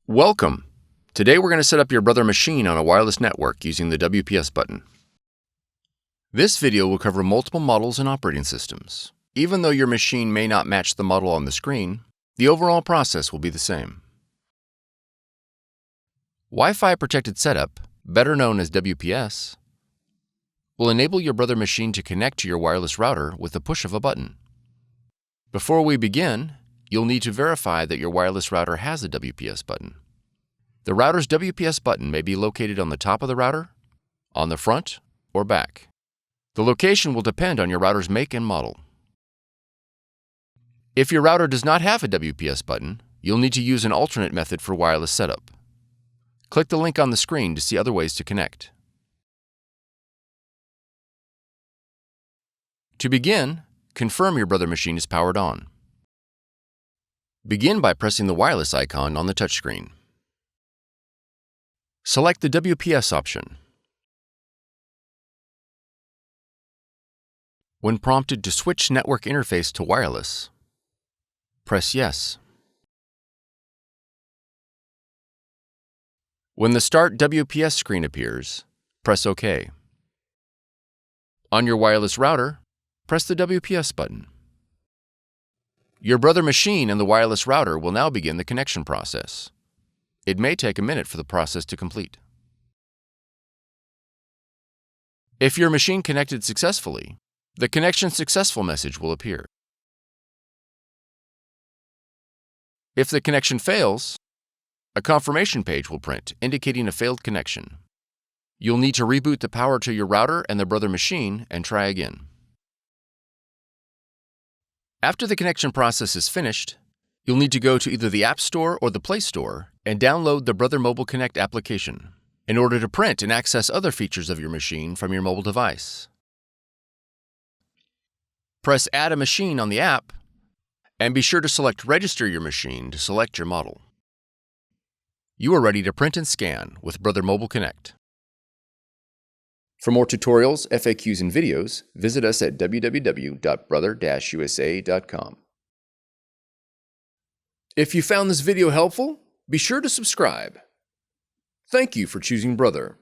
Welcome! Today we're going to set up your Brother machine on a wireless network using the WPS button. This video will cover multiple models and operating systems. Even though your machine may not match the model on the screen, the overall process will be the same. Wi-Fi protected setup, better known as WPS, will enable your Brother machine to connect to your wireless router with the push of a button. Before we begin, you'll need to verify that your wireless router has a WPS button. The router's WPS button may be located on the top of the router, on the front, or back. The location will depend on your router's make and model. If your router does not have a WPS button, you'll need to use an alternate method for wireless setup. Click the link on the screen to see other ways to connect. To begin, confirm your Brother machine is powered on. Begin by pressing the wireless icon on the touchscreen. Select the WPS option. When prompted to switch network interface to wireless, press Yes. When the Start WPS screen appears, press OK. On your wireless router, press the WPS button. Your Brother machine and the wireless router will now begin the connection process. It may take a minute for the process to complete. If your machine connected successfully, the Connection Successful message will appear. If the connection fails, a confirmation page will print indicating a failed connection. You'll need to reboot the power to your router and the Brother machine and try again. After the connection process is finished, you'll need to go to either the App Store or the Play Store and download the Brother Mobile Connect application in order to print and access other features of your machine from your mobile device. Press Add a Machine on the app and be sure to select Register your machine to select your model. You are ready to print and scan with Brother Mobile Connect. For more tutorials, FAQs, and videos, visit us at www.brother-usa.com. If you found this video helpful, be sure to subscribe. Thank you for choosing Brother.